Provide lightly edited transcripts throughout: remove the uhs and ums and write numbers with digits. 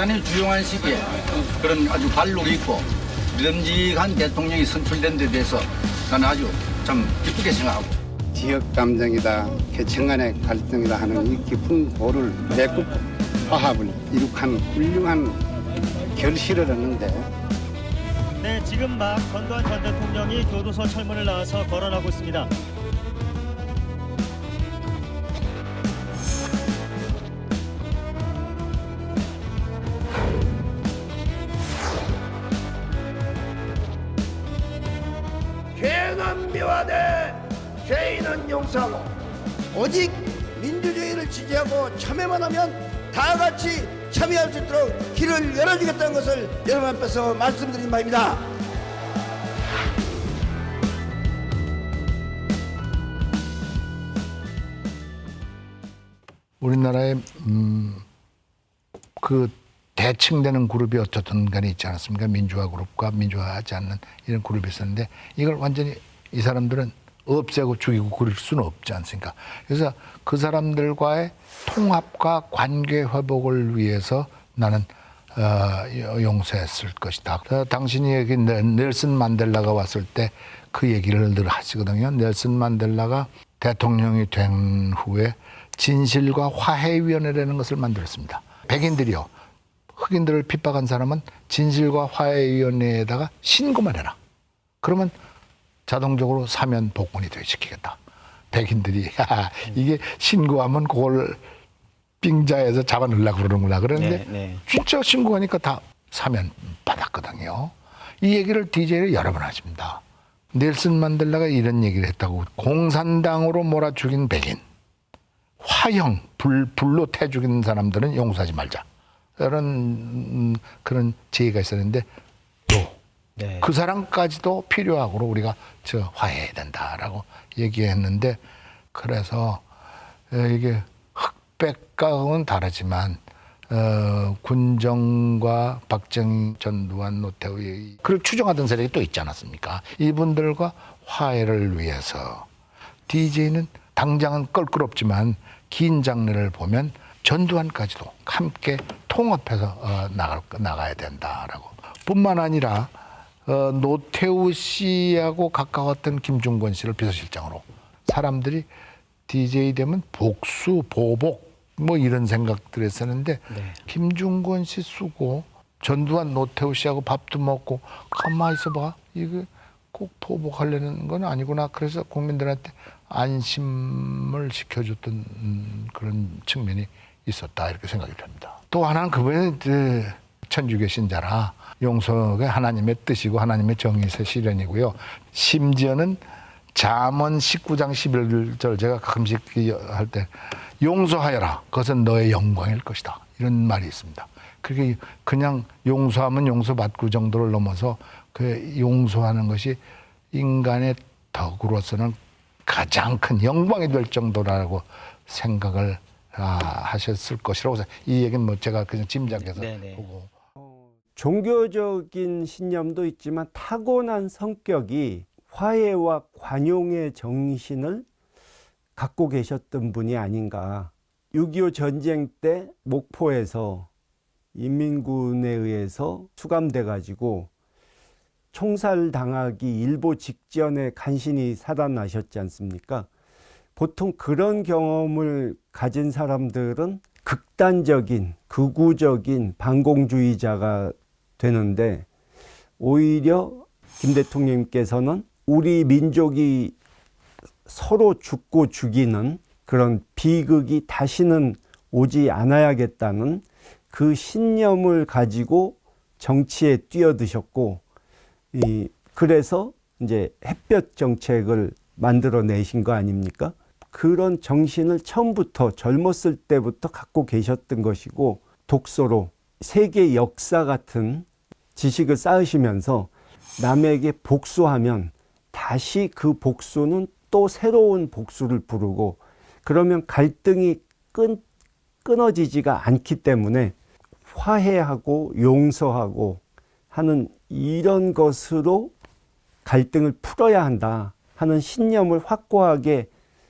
대단히 주요한 시기에 그런 아주 발록이 있고 믿음직한 대통령이 선출된 데 대해서 나는 아주 참 기쁘게 생각하고 지역 감정이다, 계층 간의 갈등이다 하는 이 깊은 고를 메꾸고 화합을 이룩한 훌륭한 결실을 얻는데 네, 지금 막 전두환 전 대통령이 교도소 철문을 나와서 거론하고 있습니다. 죄는 미화돼 죄인은 용서하고 오직 민주주의를 지지하고 참여만 하면 다 같이 참여할 수 있도록 길을 열어주겠다는 것을 여러분 앞에서 말씀드린 바입니다. 우리나라에 그 대칭되는 그룹이 어쨌든 간에 있지 않았습니까? 민주화 그룹과 민주화하지 않는 이런 그룹이 있었는데 이걸 완전히 이 사람들은 없애고 죽이고 그럴 수는 없지 않습니까? 그래서 그 사람들과의 통합과 관계 회복을 위해서 나는 용서했을 것이다. 당신이 여기 넬슨 만델라가 왔을 때 그 얘기를 늘 하시거든요. 넬슨 만델라가 대통령이 된 후에 진실과 화해위원회라는 것을 만들었습니다. 백인들이요. 흑인들을 핍박한 사람은 진실과 화해위원회에다가 신고만 해라. 그러면 자동적으로 사면 복권이 되시키겠다. 백인들이 이게 신고하면 그걸 빙자해서 잡아넣으려고 그러는구나. 그런데 진짜 신고하니까 다 사면 받았거든요. 이 얘기를 DJ를 여러 번 하십니다. 넬슨 만델라가 이런 얘기를 했다고. 공산당으로 몰아 죽인 백인, 화형, 불로 태 죽인 사람들은 용서하지 말자. 이런 그런 제의가 있었는데 또 그 사람까지도 필요하고 우리가 화해해야 된다라고 얘기했는데 그래서 이게 흑백과는 다르지만 군정과 박정희, 전두환, 노태우 그를 추종하던 세력이 또 있지 않았습니까? 이분들과 화해를 위해서 DJ는 당장은 껄끄럽지만 긴 장르를 보면 전두환까지도 함께 통합해서 나가야 된다라고. 뿐만 아니라 노태우 씨하고 가까웠던 김중권 씨를 비서실장으로 사람들이 DJ 되면 복수, 보복 뭐 이런 생각들 했었는데 김중권 씨 쓰고 전두환 노태우 씨하고 밥도 먹고 가만히 있어봐. 이게 꼭 보복하려는 건 아니구나. 그래서 국민들한테 안심을 시켜줬던 그런 측면이 있었다 이렇게 생각이 됩니다. 또 하나는 그분이 천주교 신자라 용서가 하나님의 뜻이고 하나님의 정의의 실현이고요. 심지어는 잠언 19장 11절 제가 가끔씩 할 때 용서하여라. 그것은 너의 영광일 것이다. 이런 말이 있습니다. 그게 그냥 용서하면 용서받고 정도를 넘어서 그 용서하는 것이 인간의 덕으로서는 가장 큰 영광이 될 정도라고 생각을 하셨을 것이라고 이 얘기는 뭐 제가 그냥 짐작해서 보고. 종교적인 신념도 있지만 타고난 성격이 화해와 관용의 정신을 갖고 계셨던 분이 아닌가. 6.25 전쟁 때 목포에서 인민군에 의해서 수감돼 가지고 총살당하기 일보 직전에 간신히 살아나셨지 않습니까? 보통 그런 경험을 가진 사람들은 극단적인, 극우적인 반공주의자가 되는데 오히려 김 대통령님께서는 우리 민족이 서로 죽고 죽이는 그런 비극이 다시는 오지 않아야겠다는 그 신념을 가지고 정치에 뛰어드셨고 그래서 이제 햇볕 정책을 만들어내신 거 아닙니까? 그런 정신을 처음부터 젊었을 때부터 갖고 계셨던 것이고 독서로 세계 역사 같은 지식을 쌓으시면서 남에게 복수하면 다시 그 복수는 또 새로운 복수를 부르고 그러면 갈등이 끊어지지가 않기 때문에 화해하고 용서하고 하는 이런 것으로 갈등을 풀어야 한다 하는 신념을 확고하게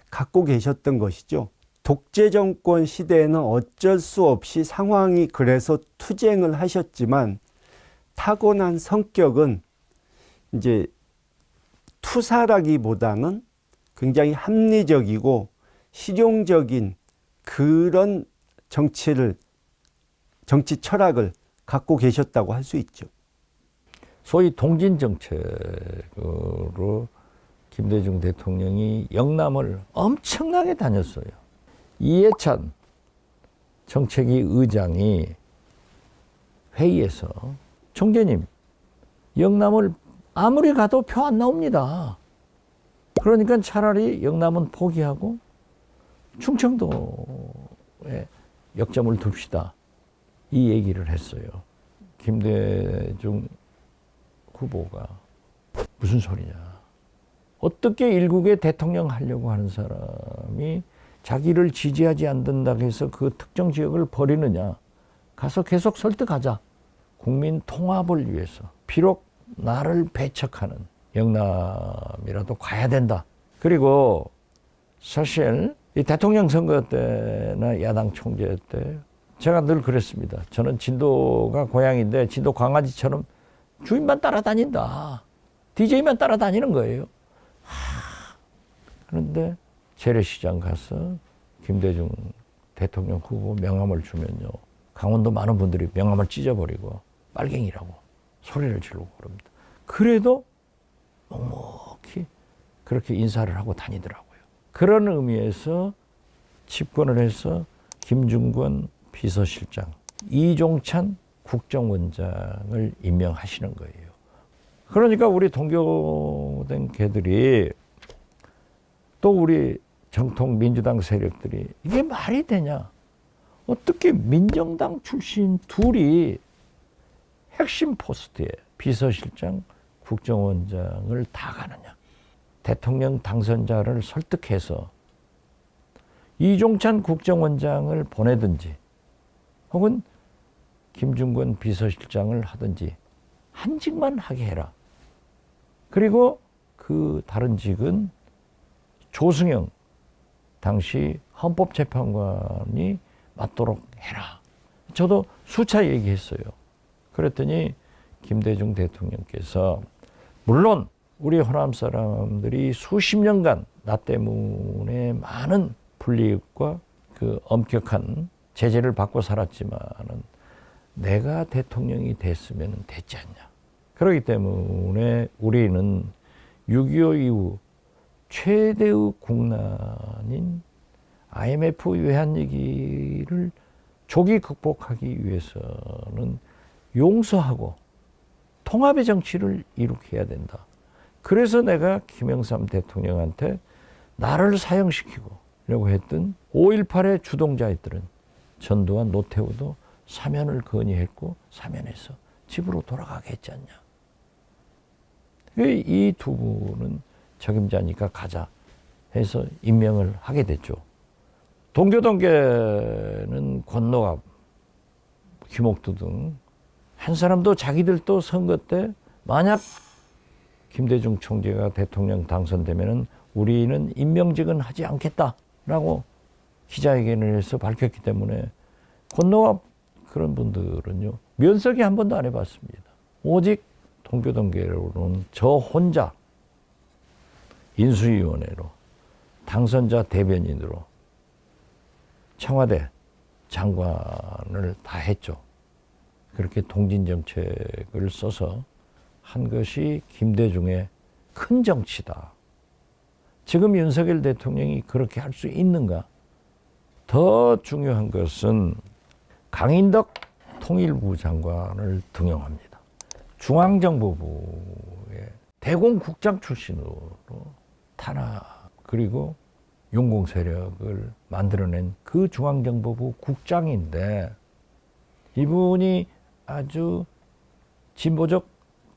갖고 계셨던 것이죠. 독재 정권 시대에는 어쩔 수 없이 상황이 그래서 투쟁을 하셨지만 타고난 성격은 이제 투사라기보다는 굉장히 합리적이고 실용적인 그런 정치 철학을 갖고 계셨다고 할 수 있죠. 소위 동진 정책으로 김대중 대통령이 영남을 엄청나게 다녔어요. 이해찬 정책위 의장이 회의에서 총재님, 영남을 아무리 가도 표 안 나옵니다. 그러니까 차라리 영남은 포기하고 충청도에 역점을 둡시다. 이 얘기를 했어요. 김대중 후보가 무슨 소리냐. 어떻게 일국의 대통령 하려고 하는 사람이 자기를 지지하지 않는다고 해서 그 특정 지역을 버리느냐. 가서 계속 설득하자. 국민 통합을 위해서. 비록 나를 배척하는 영남이라도 가야 된다. 그리고 사실 이 대통령 선거 때나 야당 총재 때 제가 늘 그랬습니다. 저는 진도가 고향인데 진도 강아지처럼 주인만 따라다닌다. DJ만 따라다니는 거예요. 그런데 재래시장 가서 김대중 대통령 후보 명함을 주면요. 강원도 많은 분들이 명함을 찢어버리고 빨갱이라고 소리를 지르고 그럽니다. 그래도 묵묵히 그렇게 인사를 하고 다니더라고요. 그런 의미에서 집권을 해서 김중권 비서실장, 이종찬 국정원장을 임명하시는 거예요. 그러니까 우리 동교된 개들이 또 우리 정통 민주당 세력들이 이게 말이 되냐? 어떻게 민정당 출신 둘이 핵심 포스트에 비서실장, 국정원장을 다 가느냐? 대통령 당선자를 설득해서 이종찬 국정원장을 보내든지 혹은 김중권 비서실장을 하든지 한직만 하게 해라. 그리고 그 다른 직은 조승영 당시 헌법재판관이 맡도록 해라. 저도 수차 얘기했어요. 그랬더니 김대중 대통령께서 물론 우리 호남 사람들이 수십 년간 나 때문에 많은 불이익과 그 엄격한 제재를 받고 살았지만은 내가 대통령이 됐으면 됐지 않냐. 그렇기 때문에 우리는 6.25 이후 최대의 국난인 IMF 외환위기를 조기 극복하기 위해서는 용서하고 통합의 정치를 이룩해야 된다. 그래서 내가 김영삼 대통령한테 나를 사형시키려고 했던 5.18의 주동자들은 전두환, 노태우도 사면을 건의했고 사면해서 집으로 돌아가게 했지 않냐. 이 두 분은 적임자니까 가자 해서 임명을 하게 됐죠. 동교동계는 권노갑, 김옥두 등 한 사람도 자기들도 선거 때 만약 김대중 총재가 대통령 당선되면은 우리는 임명직은 하지 않겠다라고 기자회견을 해서 밝혔기 때문에 권노갑 그런 분들은요 면석이 한 번도 안 해봤습니다. 오직 동교동계로는 저 혼자 인수위원회로 당선자 대변인으로 청와대 장관을 다 했죠. 그렇게 동진정책을 써서 한 것이 김대중의 큰 정치다. 지금 윤석열 대통령이 그렇게 할 수 있는가? 더 중요한 것은 강인덕 통일부 장관을 등용합니다. 중앙정보부의 대공국장 출신으로 탄압 그리고 용공 세력을 만들어낸 그 중앙정보부 국장인데 이분이 아주 진보적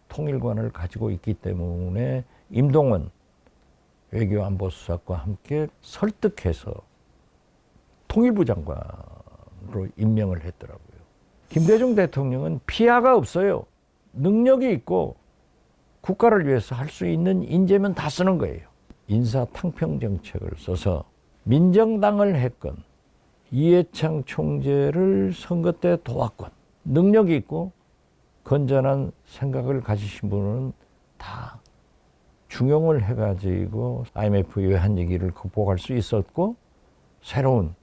통일관을 가지고 있기 때문에 임동원 외교안보수석과 함께 설득해서 통일부 장관으로 임명을 했더라고요. 김대중 대통령은 피하가 없어요. 능력이 있고 국가를 위해서 할 수 있는 인재면 다 쓰는 거예요. 인사탕평 정책을 써서 민정당을 했건 이해창 총재를 선거 때 도왔건 능력이 있고 건전한 생각을 가지신 분은 다 중용을 해가지고 IMF 외환 위기를 극복할 수 있었고 새로운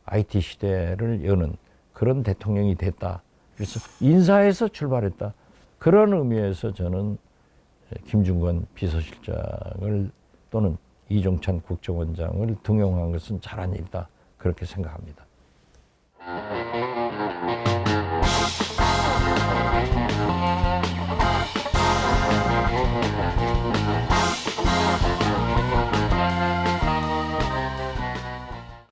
IT 시대를 여는 그런 대통령이 됐다. 그래서 인사에서 출발했다. 그런 의미에서 저는 김중건 비서실장을 또는 이종찬 국정원장을 등용한 것은 잘한 일이다. 그렇게 생각합니다.